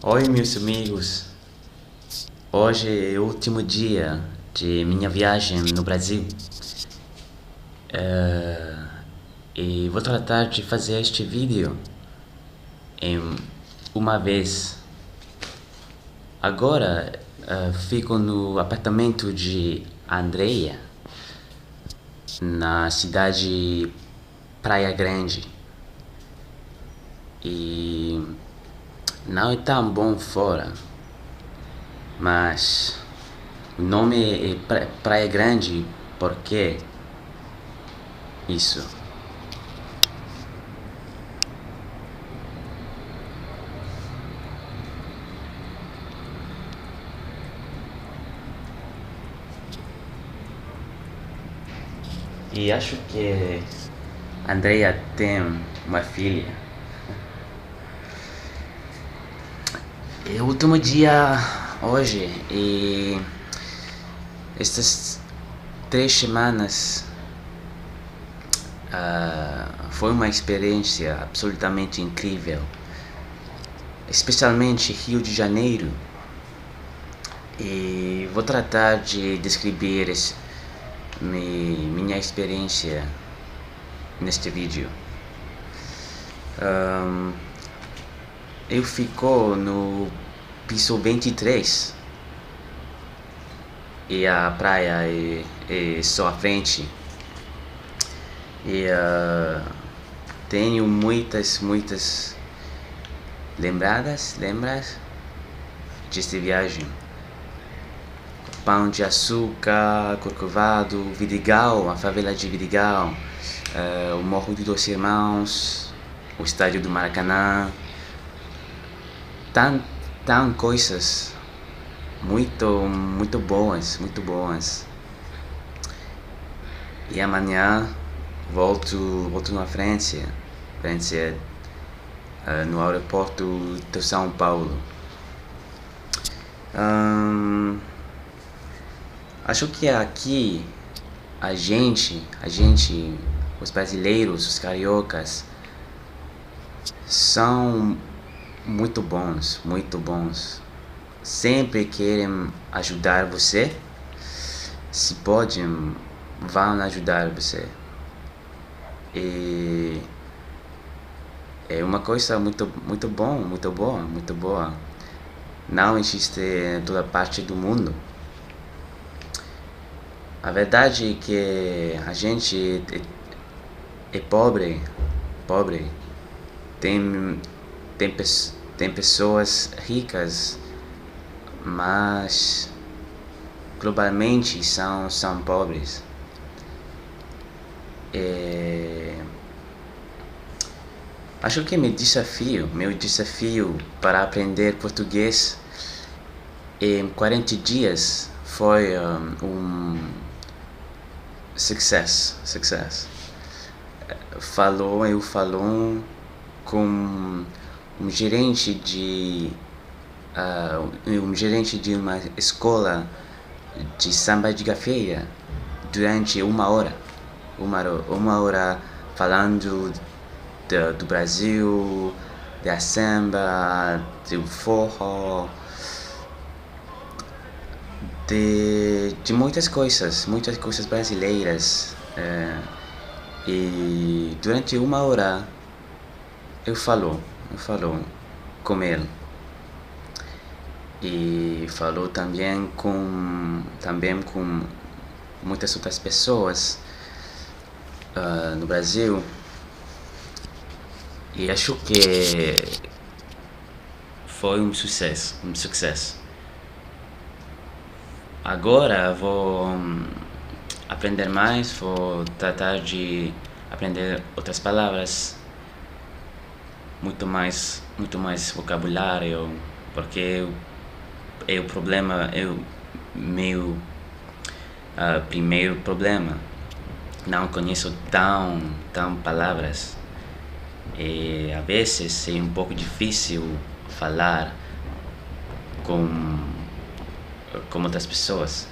Oi, meus amigos. Hoje é o último dia de minha viagem no Brasil. E vou tratar de fazer este vídeo em uma vez. Agora fico no apartamento de Andreia, na cidade Praia Grande. E não é tão bom fora, mas o nome é Praia Grande porque isso. E acho que Andreia tem uma filha. É o último dia hoje e estas 3 semanas foi uma experiência absolutamente incrível, especialmente Rio de Janeiro. E vou tratar de descrever minha experiência neste vídeo. Eu fico no piso 23 e a praia é só à frente. E tenho muitas lembras desta viagem. Pão de Açúcar, Corcovado, Vidigal, a favela de Vidigal, o Morro dos Dois Irmãos, o estádio do Maracanã. Tão coisas muito boas. E amanhã volto na França, no aeroporto de São Paulo. Acho que aqui a gente, os brasileiros, os cariocas, são muito bons. Sempre querem ajudar você. Se podem, vão ajudar você. E é uma coisa muito boa. Não existe em toda parte do mundo. A verdade é que a gente é pobre. Tem pessoas ricas, mas globalmente são pobres. Acho que meu desafio para aprender português em 40 dias foi success. Eu falo com um gerente de uma escola de samba de gafieira durante uma hora falando do Brasil, da samba, do forró, de muitas coisas brasileiras. E durante uma hora eu falo com ele. E falou também com muitas outras pessoas no Brasil. E acho que foi um sucesso. Agora vou aprender mais, vou tratar de aprender outras palavras, muito mais vocabulário, porque é o meu primeiro problema. Não conheço tão palavras e a vezes é um pouco difícil falar com outras pessoas.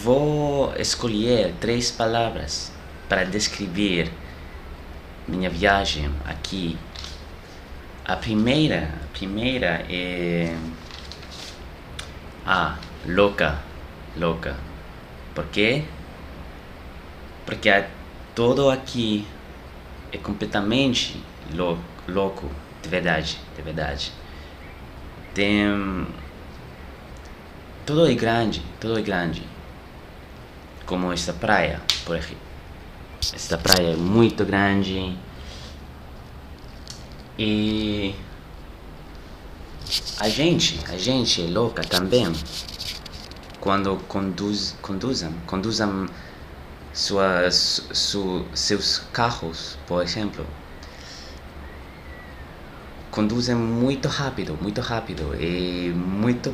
Vou escolher 3 palavras para descrever minha viagem aqui A primeira é louca, louca. Por quê? Porque todo aqui é completamente louco, de verdade, de verdade. Tem todo é grande, como esta praia, por aqui. Esta praia é muito grande e a gente é louca também quando conduzem seus carros, por exemplo. Conduzem muito rápido e muito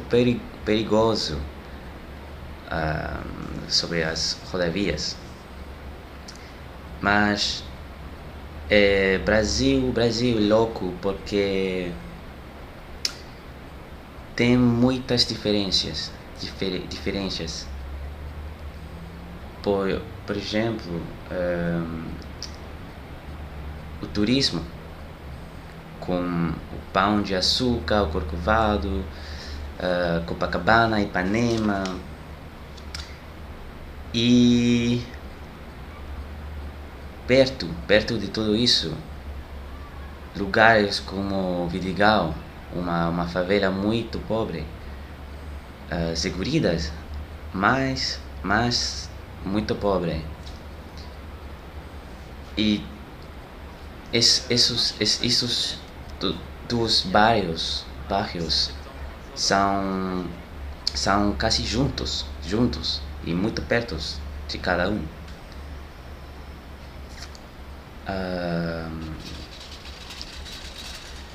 perigoso sobre as rodovias. Mas Brasil é louco porque tem muitas diferenças. Por exemplo, o turismo, com o Pão de Açúcar, o Corcovado, Copacabana, Ipanema. E perto de tudo isso, lugares como Vidigal, uma favela muito pobre, seguridas, mas muito pobre. E esses dos bairros são quase juntos e muito perto de cada um.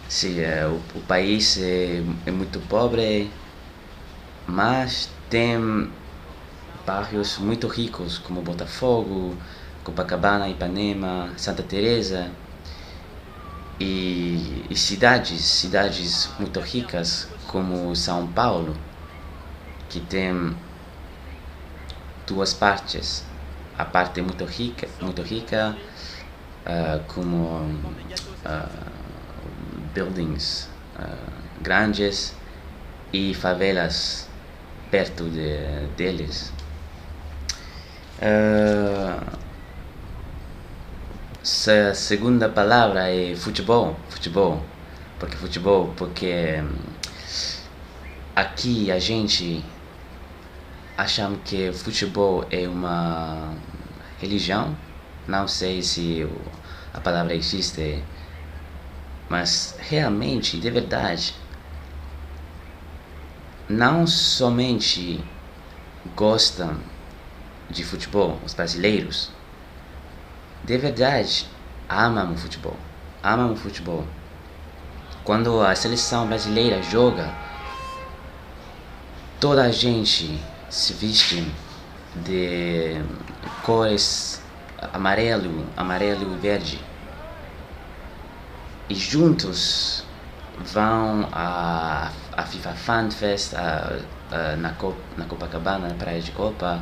Sim, o país é muito pobre, mas tem bairros muito ricos como Botafogo, Copacabana, Ipanema, Santa Teresa e cidades muito ricas como São Paulo, que tem duas partes. A parte muito rica, como buildings grandes e favelas perto deles. A segunda palavra é futebol, porque aqui a gente achamos que futebol é uma religião. Não sei se a palavra existe, mas realmente, de verdade, não somente gostam de futebol os brasileiros, de verdade amam o futebol. Quando a seleção brasileira joga, toda a gente se veste de cores amarelo e verde e juntos vão à FIFA Fan Fest na Copacabana, na Praia de Copa,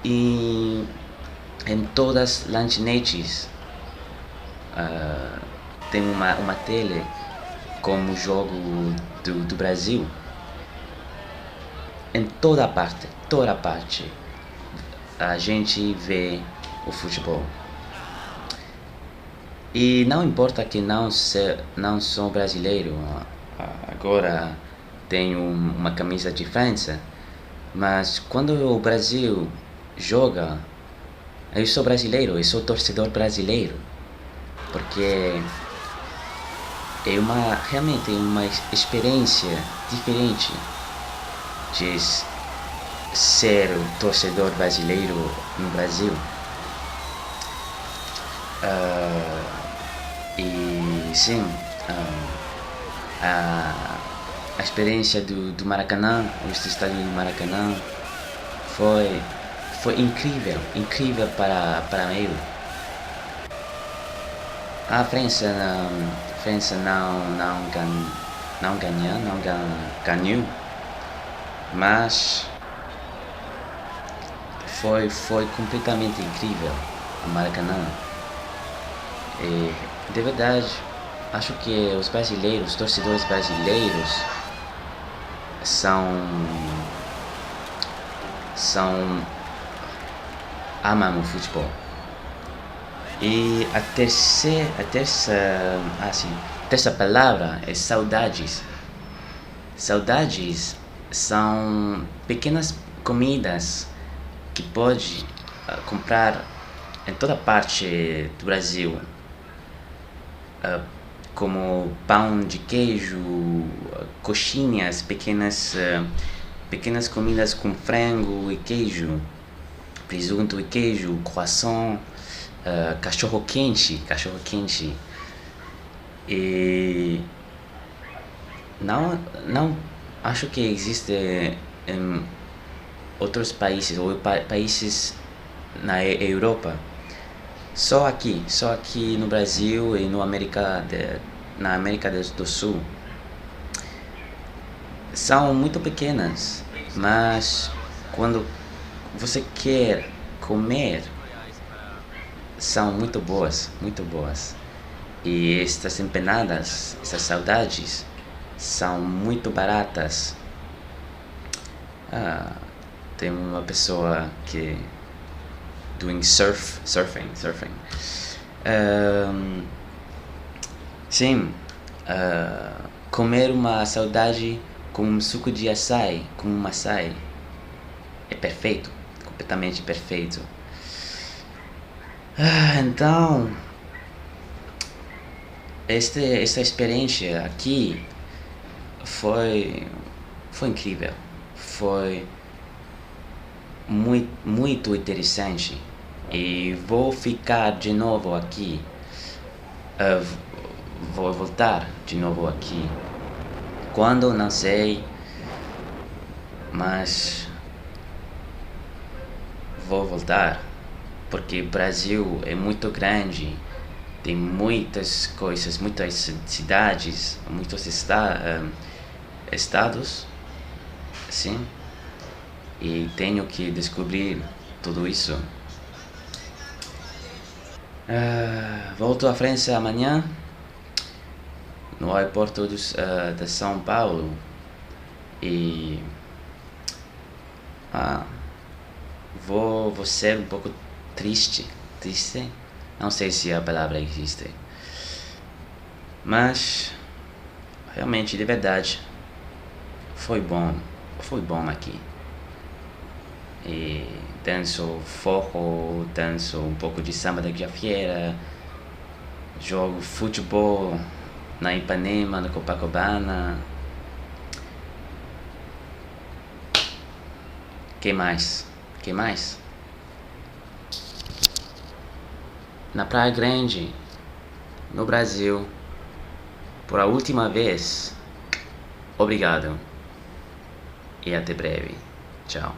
e em todas as lanchonetes tem uma tele como o jogo do Brasil. Em toda parte a gente vê o futebol. E não importa que não sou brasileiro, agora tenho uma camisa de França, mas quando o Brasil joga, eu sou brasileiro, eu sou torcedor brasileiro, porque realmente uma experiência diferente de ser o torcedor brasileiro no Brasil. E sim, a experiência do Maracanã, este estádio do Maracanã, foi incrível para mim. A França não ganhou, mas foi completamente incrível o Maracanã. E, de verdade, acho que os brasileiros, os torcedores brasileiros, são são amam o futebol. E a terceira palavra é saudades. Saudades são pequenas comidas que pode comprar em toda parte do Brasil, como pão de queijo, coxinhas, pequenas comidas com frango e queijo, presunto e queijo, croissant, cachorro quente, e não acho que existe em outros países ou países na Europa. Só aqui no Brasil e na América do Sul. São muito pequenas, mas quando você quer comer, são muito boas, muito boas. E estas empanadas, essas saudades, são muito baratas. Tem uma pessoa que doing surfing. Sim, comer uma saudade com um suco de açaí, com um açaí, é perfeito, completamente perfeito. Então, esta experiência aqui foi incrível, foi muito interessante e vou ficar de novo aqui, vou voltar de novo aqui, quando não sei, mas vou voltar, porque o Brasil é muito grande, tem muitas coisas, muitas cidades, muitos estados, sim, e tenho que descobrir tudo isso. Volto à França amanhã, no aeroporto de São Paulo, e vou ser um pouco triste, não sei se a palavra existe, mas realmente, de verdade, foi bom aqui. E danço forró, danço um pouco de samba da gafieira, jogo futebol na Ipanema, na Copacabana. Que mais? Na Praia Grande, no Brasil, por a última vez. Obrigado e até breve. Tchau.